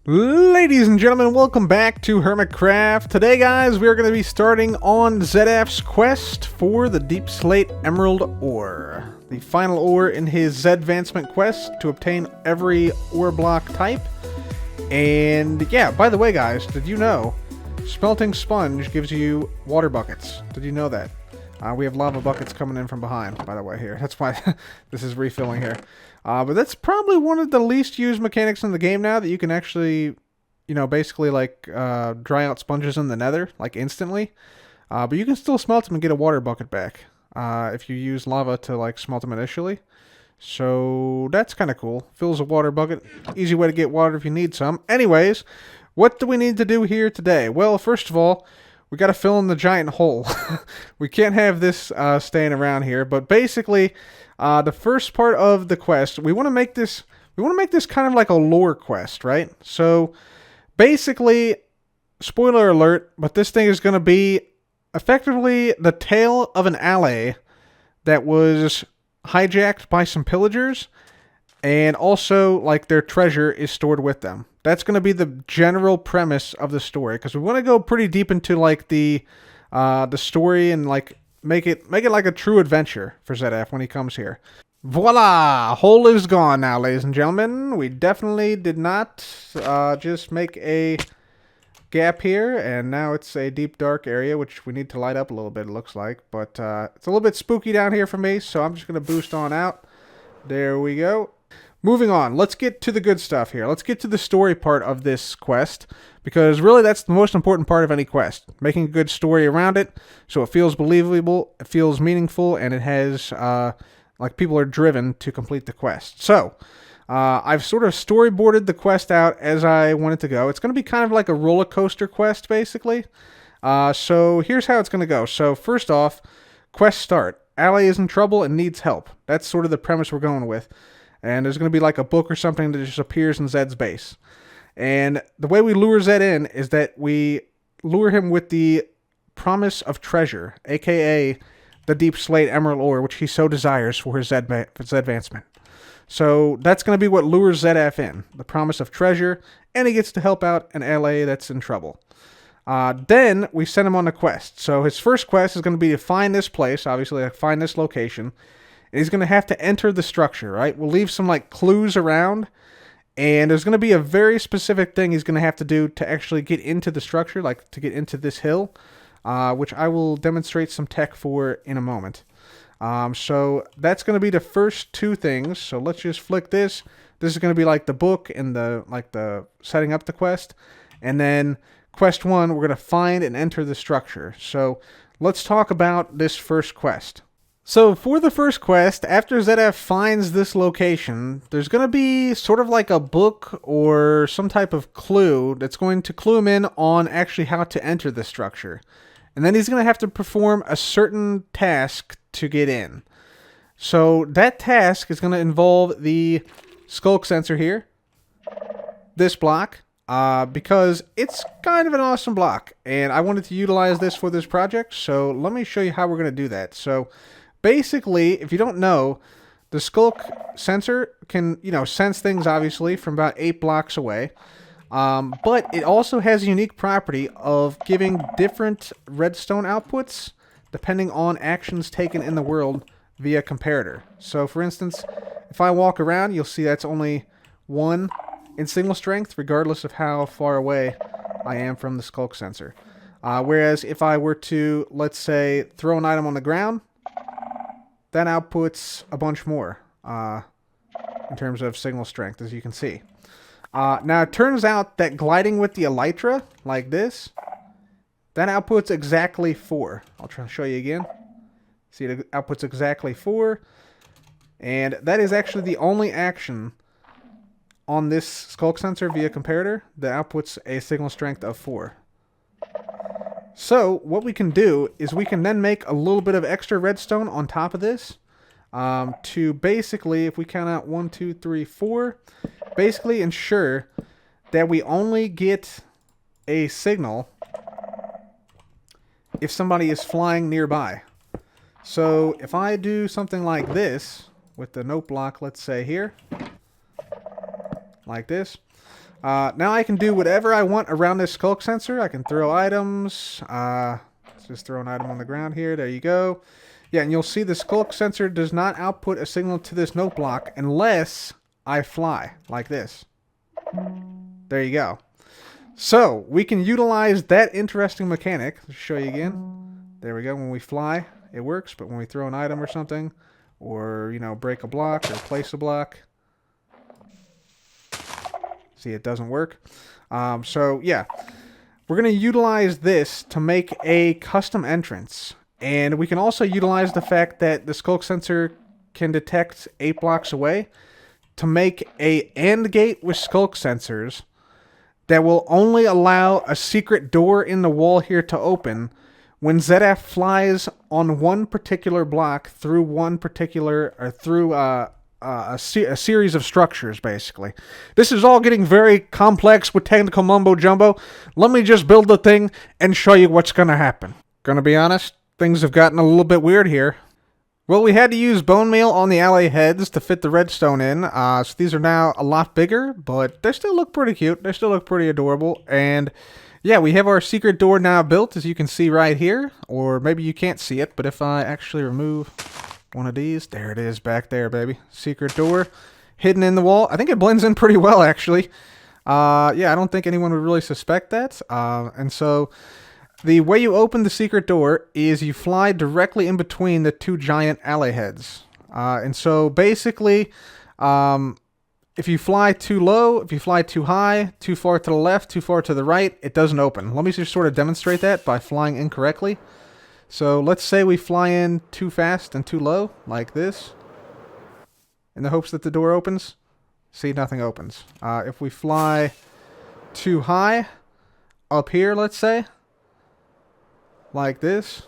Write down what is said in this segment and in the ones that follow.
Ladies and gentlemen, welcome back to Hermitcraft. Today, guys, we are going to be starting on Zedaph's quest for the Deep Slate Emerald Ore. The final ore in his Z-Advancement quest to obtain every ore block type. And yeah, by the way, guys, did you know Smelting Sponge gives you water buckets? Did you know that? We have lava buckets coming in from behind, by the way, here. That's why this is refilling here. But that's probably one of the least used mechanics in the game now, that you can actually, basically, like, dry out sponges in the nether, like, instantly. But you can still smelt them and get a water bucket back if you use lava to, like, smelt them initially. So that's kind of cool. Fills a water bucket. Easy way to get water if you need some. Anyways, what do we need to do here today? Well, first of all, we got to fill in the giant hole. We can't have this staying around here. But basically, the first part of the quest, we want to make this kind of like a lore quest, right? So basically, spoiler alert, but this thing is going to be effectively the tale of an Allay that was hijacked by some pillagers, and also like their treasure is stored with them. That's going to be the general premise of the story, because we want to go pretty deep into like the story and like make it like a true adventure for Zedaph when he comes here. Voila! Hole is gone now, ladies and gentlemen. We definitely did not just make a gap here, and now it's a deep dark area, which we need to light up a little bit, it looks like. But it's a little bit spooky down here for me, so I'm just going to boost on out. There we go. Moving on, let's get to the good stuff here. Let's get to the story part of this quest, because really that's the most important part of any quest. Making a good story around it so it feels believable, it feels meaningful, and it has, like, people are driven to complete the quest. So, I've sort of storyboarded the quest out as I want it to go. It's going to be kind of like a roller coaster quest, basically. So here's how it's going to go. So first off, quest start. Allay is in trouble and needs help. That's sort of the premise we're going with. And there's going to be like a book or something that just appears in Zed's base. And the way we lure Zed in is that we lure him with the promise of treasure, aka the Deep Slate Emerald Ore, which he so desires for his Z-Advancement. So that's going to be what lures Zedaph in, the promise of treasure, and he gets to help out an Allay that's in trouble. Then we send him on a quest. So his first quest is going to be to find this place, obviously, like find this location. And he's going to have to enter the structure, right? We'll leave some like clues around, and there's going to be a very specific thing he's going to have to do to actually get into the structure, like to get into this hill, which I will demonstrate some tech for in a moment. So that's going to be the first two things. So let's just flick this. This is going to be like the book and the setting up the quest. And then quest 1, we're going to find and enter the structure. So let's talk about this first quest. So for the first quest, after Zedaph finds this location, there's going to be sort of like a book or some type of clue that's going to clue him in on actually how to enter the structure. And then he's going to have to perform a certain task to get in. So that task is going to involve the Sculk Sensor here, this block, because it's kind of an awesome block. And I wanted to utilize this for this project, so let me show you how we're going to do that. So basically, if you don't know, the Sculk Sensor can, sense things, obviously, from about 8 blocks away. But it also has a unique property of giving different redstone outputs depending on actions taken in the world via comparator. So, for instance, if I walk around, you'll see that's only 1 in signal strength, regardless of how far away I am from the Sculk Sensor. Whereas if I were to, let's say, throw an item on the ground, that outputs a bunch more in terms of signal strength, as you can see. Now, it turns out that gliding with the elytra, like this, that outputs exactly 4. I'll try to show you again. See, it outputs exactly 4. And that is actually the only action on this Sculk Sensor via comparator that outputs a signal strength of 4. So, what we can do is we can then make a little bit of extra redstone on top of this to basically, if we count out 1, 2, 3, 4, basically ensure that we only get a signal if somebody is flying nearby. So, if I do something like this with the note block, let's say here, like this, Now I can do whatever I want around this Sculk Sensor. I can throw items. Let's just throw an item on the ground here. There you go. Yeah, and you'll see the Sculk Sensor does not output a signal to this note block unless I fly, like this. There you go. So, we can utilize that interesting mechanic. Let's show you again. There we go. When we fly, it works, but when we throw an item or something, or, you know, break a block or place a block, see, it doesn't work. So, yeah. We're going to utilize this to make a custom entrance. And we can also utilize the fact that the Sculk Sensor can detect 8 blocks away to make a AND gate with Sculk Sensors that will only allow a secret door in the wall here to open when Zedaph flies on one particular block through one particular, or through a series of structures, basically. This is all getting very complex with technical mumbo jumbo. Let me just build the thing and show you what's going to happen. Gonna be honest, things have gotten a little bit weird here. Well, we had to use bone meal on the Allay heads to fit the redstone in. So these are now a lot bigger, but they still look pretty cute. They still look pretty adorable. And yeah, we have our secret door now built, as you can see right here. Or maybe you can't see it, but if I actually remove one of these, there it is back there, baby. Secret door hidden in the wall. I think it blends in pretty well, actually. Yeah, I don't think anyone would really suspect that. And so the way you open the secret door is you fly directly in between the 2 giant Allay heads. And so basically, if you fly too low, if you fly too high, too far to the left, too far to the right, it doesn't open. Let me just sort of demonstrate that by flying incorrectly. So let's say we fly in too fast and too low, like this, in the hopes that the door opens. See, nothing opens. If we fly too high, up here, let's say, like this,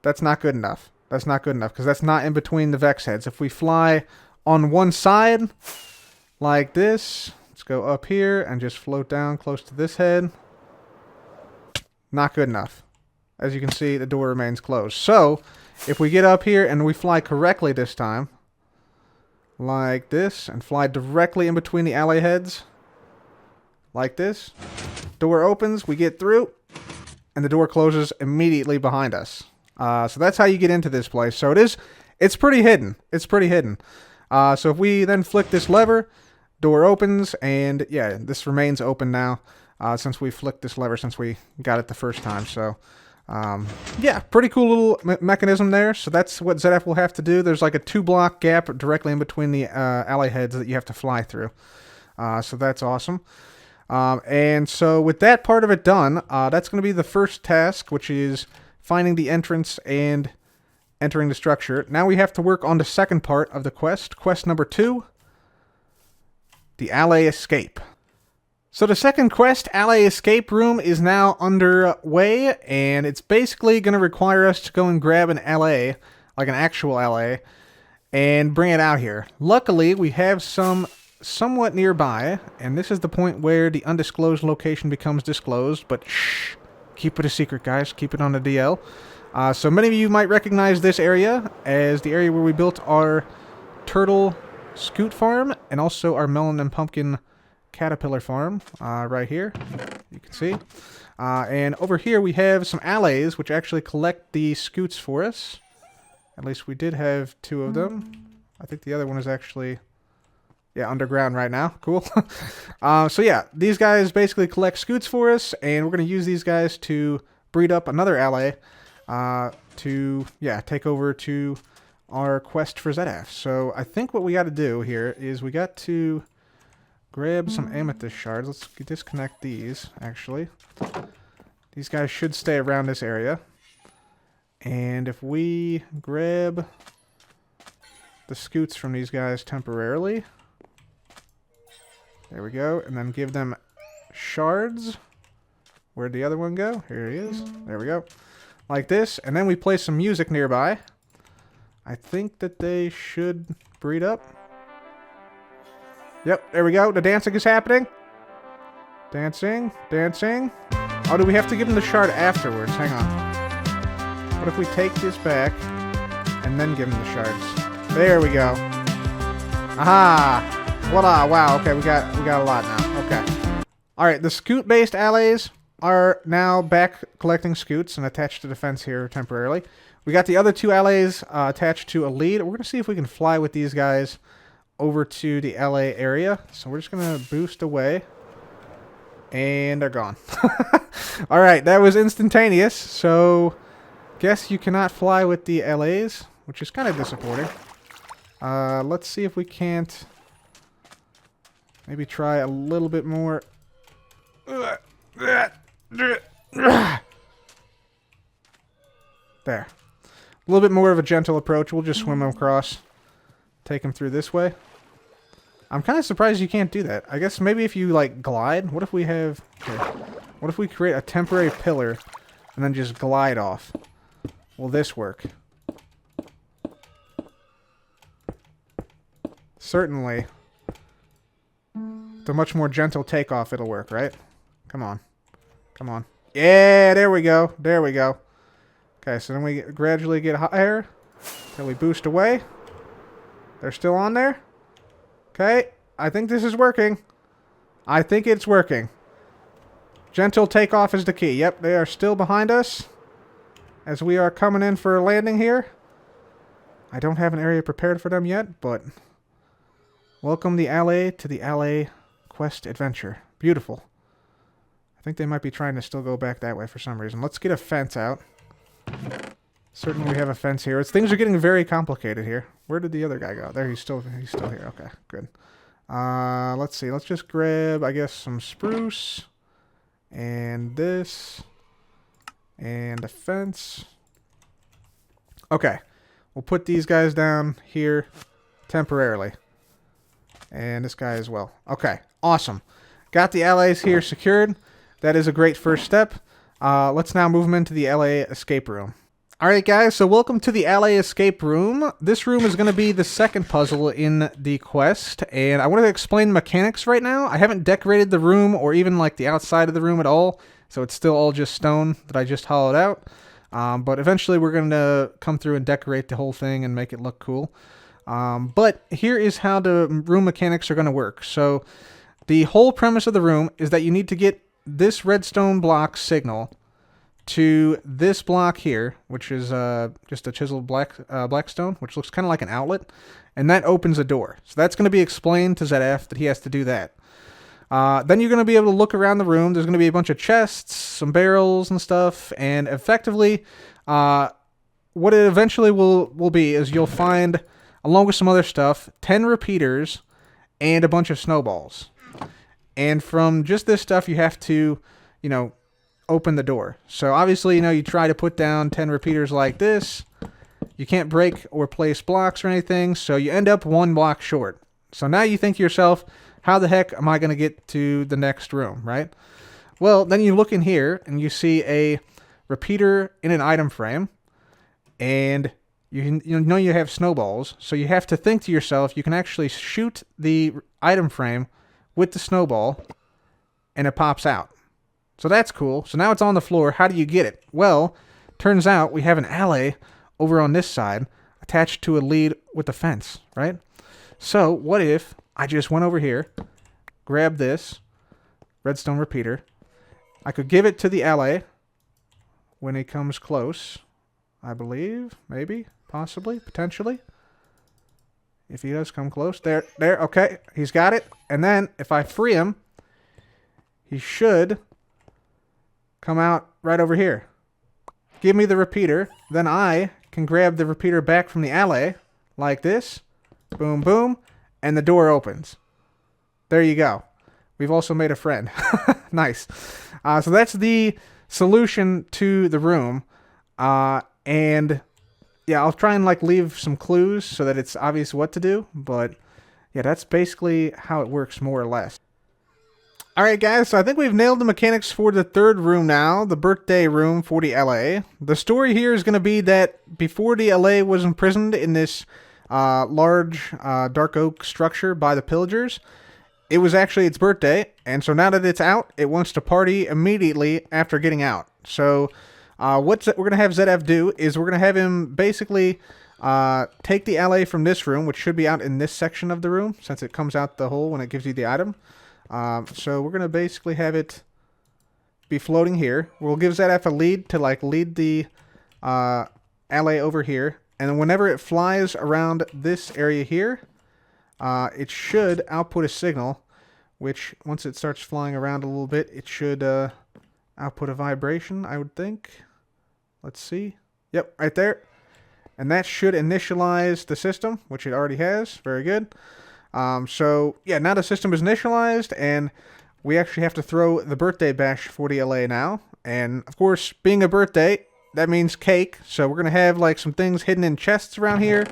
that's not good enough. That's not good enough, because that's not in between the Vex heads. If we fly on one side, like this, let's go up here and just float down close to this head. Not good enough. As you can see, the door remains closed. So, if we get up here and we fly correctly this time, like this, and fly directly in between the Allay heads, like this, door opens, we get through, and the door closes immediately behind us. So that's how you get into this place. So it's pretty hidden. It's pretty hidden. So if we then flick this lever, door opens, and yeah, this remains open now, since we flicked this lever since we got it the first time. So yeah, pretty cool little mechanism there. So that's what Zedaph will have to do. There's like a 2-block gap directly in between the Allay heads that you have to fly through. So that's awesome. And so with that part of it done, that's going to be the first task, which is finding the entrance and entering the structure. Now we have to work on the second part of the quest. Quest number 2, the Allay escape. So the second quest, Allay escape room, is now underway, and it's basically going to require us to go and grab an Allay, like an actual Allay, and bring it out here. Luckily, we have some somewhat nearby, and this is the point where the undisclosed location becomes disclosed, but shh, keep it a secret, guys. Keep it on the DL. So many of you might recognize this area as the area where we built our turtle scoot farm, and also our melon and pumpkin caterpillar farm, right here, you can see. And over here we have some Allays, which actually collect the scoots for us. At least we did have 2 of them. I think the other one is actually, yeah, underground right now. Cool. So yeah, these guys basically collect scoots for us, and we're going to use these guys to breed up another Allay, to, yeah, take over to our quest for Zedaph. So I think what we got to do here is we got to grab some amethyst shards. Let's disconnect these, actually. These guys should stay around this area. And if we grab the scoots from these guys temporarily, there we go, and then give them shards. Where'd the other one go? Here he is. There we go. Like this, and then we play some music nearby. I think that they should breed up. Yep, there we go. The dancing is happening. Dancing, dancing. Oh, do we have to give them the shard afterwards? Hang on. What if we take this back and then give them the shards? There we go. Aha! Voila! Wow. Okay, we got a lot now. Okay. Alright, the scoot-based allays are now back collecting scoots and attached to the fence here temporarily. We got the other two allays attached to a lead. We're going to see if we can fly with these guys over to the Allay area. So we're just going to boost away. And they're gone. Alright, that was instantaneous. So, guess you cannot fly with the allays, which is kind of disappointing. Let's see if we can't maybe try a little bit more. There. A little bit more of a gentle approach. We'll just swim him across. Take him through this way. I'm kind of surprised you can't do that. I guess maybe if you, like, glide. What if we have... Okay. What if we create a temporary pillar and then just glide off? Will this work? Certainly. With a much more gentle takeoff, it'll work, right? Come on. Come on. Yeah, there we go. There we go. Okay, so then we gradually get higher until we boost away. They're still on there. Okay, I think this is working. I think it's working. Gentle takeoff is the key. Yep, they are still behind us as we are coming in for a landing here. I don't have an area prepared for them yet, but welcome the Allay to the Allay Quest Adventure. Beautiful. I think they might be trying to still go back that way for some reason. Let's get a fence out. Certainly we have a fence here. Things are getting very complicated here. Where did the other guy go? There, he's still here. Okay, good. Let's see. Let's just grab, I guess, some spruce. And this. And a fence. Okay. We'll put these guys down here temporarily. And this guy as well. Okay, awesome. Got the allays here secured. That is a great first step. Let's now move them into the Allay escape room. Alright guys, so welcome to the Allay escape room. This room is going to be the second puzzle in the quest, and I want to explain the mechanics right now. I haven't decorated the room or even like the outside of the room at all, so it's still all just stone that I just hollowed out. But eventually we're going to come through and decorate the whole thing and make it look cool. But here is how the room mechanics are going to work. So the whole premise of the room is that you need to get this redstone block signal to this block here, which is just a chiseled black stone, which looks kind of like an outlet, and that opens a door. So that's going to be explained to Zedaph that he has to do that. Then you're going to be able to look around the room. There's going to be a bunch of chests, some barrels and stuff, and effectively what it eventually will be is you'll find, along with some other stuff, 10 repeaters and a bunch of snowballs. And from just this stuff, you have to, open the door. So obviously, you try to put down 10 repeaters like this. You can't break or place blocks or anything, so you end up one block short. So now you think to yourself, how the heck am I going to get to the next room, right? Well, then you look in here and you see a repeater in an item frame, and you know you have snowballs, so you have to think to yourself, you can actually shoot the item frame with the snowball, and it pops out. So that's cool. So now it's on the floor. How do you get it? Well, turns out we have an Allay over on this side attached to a lead with a fence, right? So what if I just went over here, grabbed this redstone repeater. I could give it to the Allay when he comes close, I believe, maybe, possibly, potentially. If he does come close. There, okay, he's got it. And then if I free him, he should come out right over here. Give me the repeater. Then I can grab the repeater back from the Allay like this. Boom, boom. And the door opens. There you go. We've also made a friend. Nice. So that's the solution to the room. And yeah, I'll try and leave some clues so that it's obvious what to do. But yeah, that's basically how it works more or less. Alright guys, so I think we've nailed the mechanics for the third room now, the birthday room for the Allay. The story here is going to be that before the Allay was imprisoned in this large dark oak structure by the pillagers, it was actually its birthday, and so now that it's out, it wants to party immediately after getting out. So what we're going to have Zedaph do is we're going to have him basically take the Allay from this room, which should be out in this section of the room, since it comes out the hole when it gives you the item. So we're going to basically have it be floating here. We'll give Zedaph a lead to like lead the Allay over here. And whenever it flies around this area here, it should output a signal, which once it starts flying around a little bit, it should output a vibration, I would think. Let's see. Yep, right there. And that should initialize the system, which it already has. Very good. So, yeah, now the system is initialized, and we actually have to throw the birthday bash for the Allay now. And, of course, being a birthday, that means cake. So we're going to have, like, some things hidden in chests around here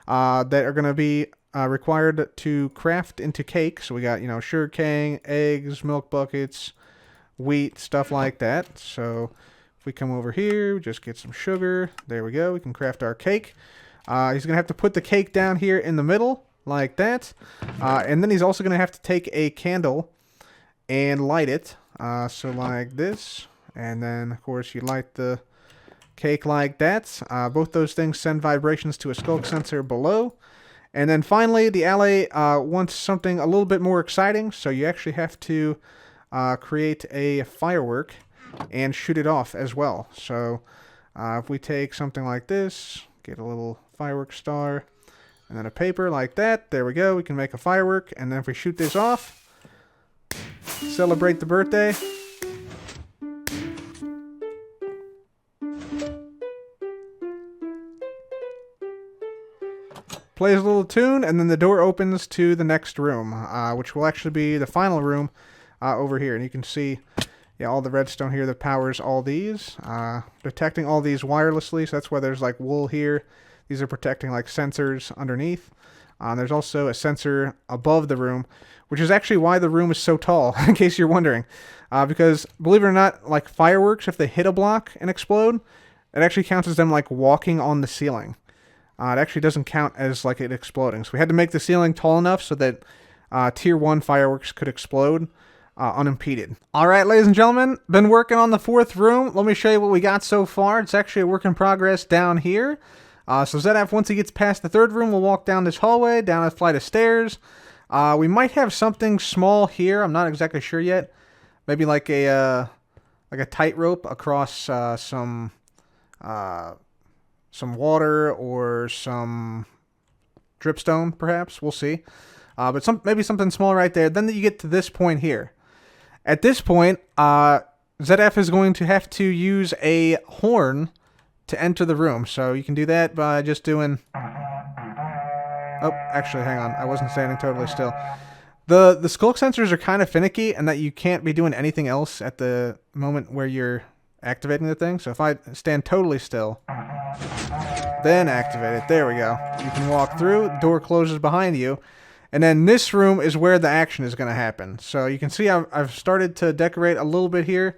that are going to be required to craft into cake. So we got, you know, sugar cane, eggs, milk buckets, wheat, stuff like that. So if we come over here, just get some sugar. There we go. We can craft our cake. He's going to have to put the cake down here in the middle, like that. And then he's also going to have to take a candle and light it. So like this. And then, of course, you light the cake like that. Both those things send vibrations to a Sculk Sensor below. And then finally, the Allay wants something a little bit more exciting. So you actually have to create a firework and shoot it off as well. So if we take something like this, get a little firework star, and then a paper like that. There we go. We can make a firework. And then if we shoot this off, celebrate the birthday. Plays a little tune, and then the door opens to the next room, which will actually be the final room over here. And you can see, yeah, all the redstone here that powers all these. Detecting all these wirelessly, so that's why there's like wool here. These are protecting like sensors underneath. There's also a sensor above the room, which is actually why the room is so tall, in case you're wondering. Because, believe it or not, like fireworks, if they hit a block and explode, it actually counts as them like walking on the ceiling. It actually doesn't count as like it exploding. So we had to make the ceiling tall enough so that tier 1 fireworks could explode unimpeded. Alright, ladies and gentlemen, been working on the 4th room. Let me show you what we got so far. It's actually a work in progress down here. So Zedaph, once he gets past the 3rd room, will walk down this hallway, down a flight of stairs. We might have something small here. I'm not exactly sure yet. Maybe like a tightrope across some water or some dripstone, perhaps. We'll see. But maybe something small right there. Then you get to this point here. At this point, Zedaph is going to have to use a horn to enter the room. So you can do that by just doing... Oh, actually, hang on. I wasn't standing totally still. The Sculk Sensors are kind of finicky in that you can't be doing anything else at the moment where you're activating the thing. So if I stand totally still, then activate it. There we go. You can walk through. The door closes behind you. And then this room is where the action is going to happen. So you can see I've started to decorate a little bit here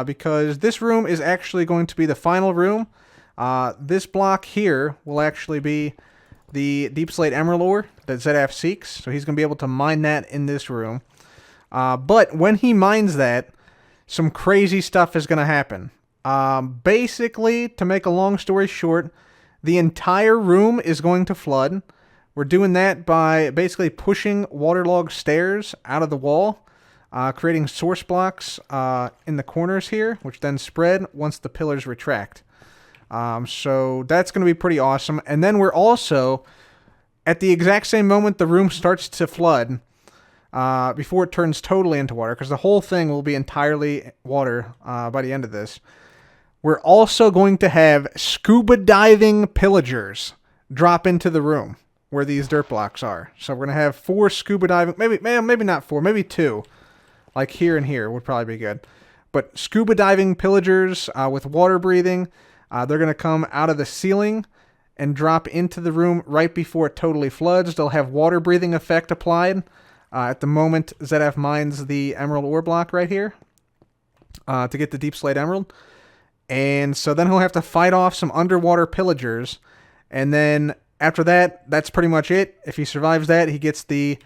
because this room is actually going to be the final room. This block here will actually be the Deep Slate Emerald ore that Zedaph seeks. So he's going to be able to mine that in this room. But when he mines that, some crazy stuff is going to happen. Basically, to make a long story short, the entire room is going to flood. We're doing that by basically pushing waterlogged stairs out of the wall, creating source blocks in the corners here, which then spread once the pillars retract. So that's going to be pretty awesome. And then we're also, at the exact same moment the room starts to flood, before it turns totally into water, because the whole thing will be entirely water by the end of this, we're also going to have scuba diving pillagers drop into the room where these dirt blocks are. So we're going to have 4 scuba diving, maybe not 4, maybe 2. Like here and here would probably be good. But scuba diving pillagers with water breathing, they're going to come out of the ceiling and drop into the room right before it totally floods. They'll have water breathing effect applied at the moment Zedaph mines the emerald ore block right here to get the Deep Slate Emerald. And so then he'll have to fight off some underwater pillagers. And then after that, that's pretty much it. If he survives that, he gets the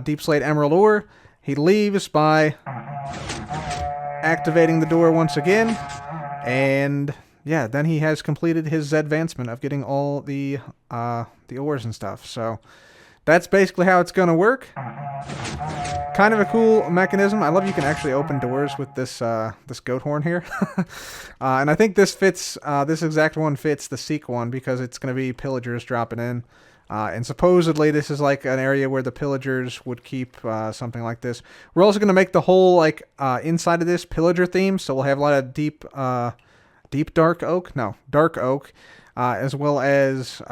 Deep Slate Emerald ore. He leaves by activating the door once again. And yeah, then he has completed his advancement of getting all the ores and stuff. So that's basically how it's going to work. Kind of a cool mechanism. I love you can actually open doors with this this goat horn here. And I think this fits, this exact one fits the Seek one because it's going to be pillagers dropping in. And supposedly this is like an area where the pillagers would keep something like this. We're also going to make the whole like inside of this pillager theme. So we'll have a lot of deep dark oak. No, dark oak. As well as,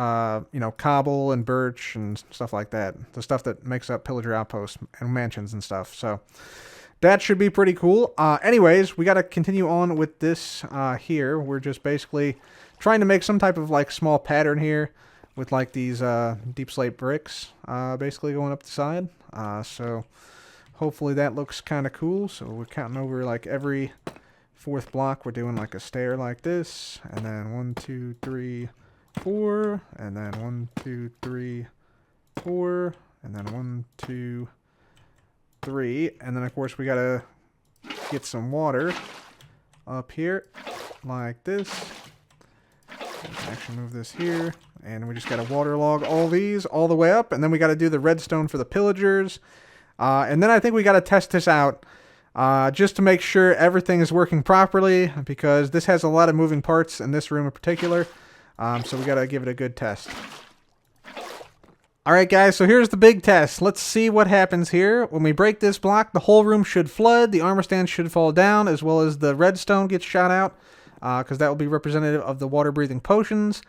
you know, cobble and birch and stuff like that. The stuff that makes up pillager outposts and mansions and stuff. So that should be pretty cool. Anyways, we got to continue on with this here. We're just basically trying to make some type of like small pattern here with like these deep slate bricks basically going up the side. So hopefully that looks kind of cool. So we're counting over like every fourth block. We're doing like a stair like this, and then 1, 2, 3, 4, and then 1, 2, 3, 4, and then 1, 2, 3, and then of course we gotta get some water up here like this. Actually move this here, and we just gotta waterlog all these all the way up, and then we gotta do the redstone for the pillagers, and then I think we gotta test this out. Just to make sure everything is working properly, because this has a lot of moving parts in this room in particular. So we gotta give it a good test. Alright guys, so here's the big test. Let's see what happens here. When we break this block, the whole room should flood, the armor stand should fall down, as well as the redstone gets shot out, because that will be representative of the water-breathing potions.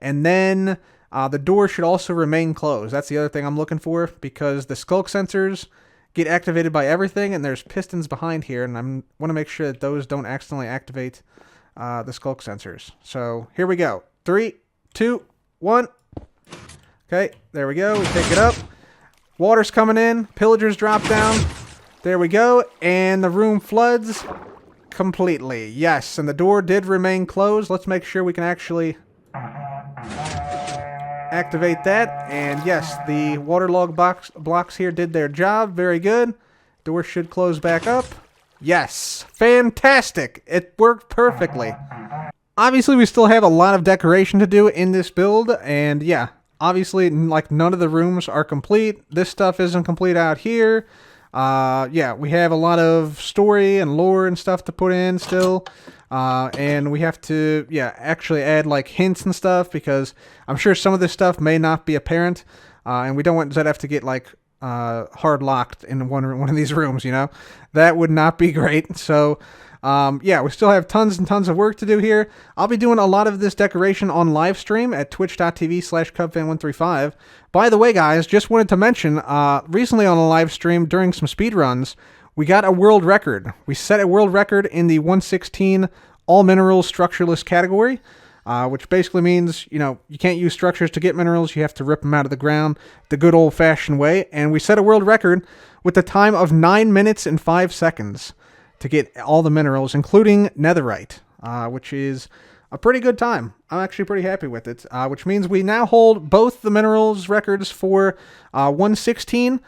And then the door should also remain closed. That's the other thing I'm looking for, because the Sculk Sensors get activated by everything, and there's pistons behind here, and I want to make sure that those don't accidentally activate the Sculk Sensors. So here we go. 3, 2, 1. Okay, there we go. We pick it up. Water's coming in. Pillagers drop down. There we go. And the room floods completely. Yes, and the door did remain closed. Let's make sure we can actually activate that, and yes, the waterlog blocks here did their job. Very good. Door should close back up. Yes, fantastic. It worked perfectly. Obviously, we still have a lot of decoration to do in this build, and yeah, obviously, like none of the rooms are complete. This stuff isn't complete out here. Yeah, we have a lot of story and lore and stuff to put in still. And we have to, yeah, actually add like hints and stuff, because I'm sure some of this stuff may not be apparent, and we don't want Zedaph to get like hard locked in one of these rooms, you know? That would not be great. So, yeah, we still have tons and tons of work to do here. I'll be doing a lot of this decoration on live stream at twitch.tv/cubfan135. By the way, guys, just wanted to mention, recently on a live stream during some speedruns, we got a world record. We set a world record in the 116 all minerals structureless category, which basically means, you know, you can't use structures to get minerals. You have to rip them out of the ground the good old-fashioned way. And we set a world record with the time of 9 minutes and 5 seconds to get all the minerals, including netherite, which is a pretty good time. I'm actually pretty happy with it, which means we now hold both the minerals records for 116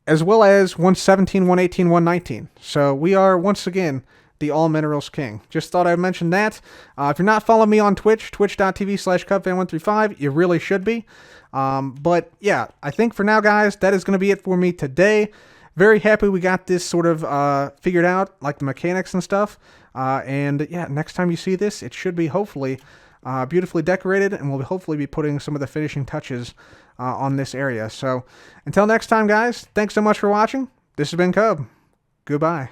as well as 117, 118, 119. So we are, once again, the All Minerals King. Just thought I'd mention that. If you're not following me on Twitch, twitch.tv/cubfan135, you really should be. But yeah, I think for now, guys, that is going to be it for me today. Very happy we got this sort of figured out, like the mechanics and stuff. And yeah, next time you see this, it should be hopefully beautifully decorated, and we'll hopefully be putting some of the finishing touches on this area. So until next time, guys, thanks so much for watching. This has been Cub. Goodbye.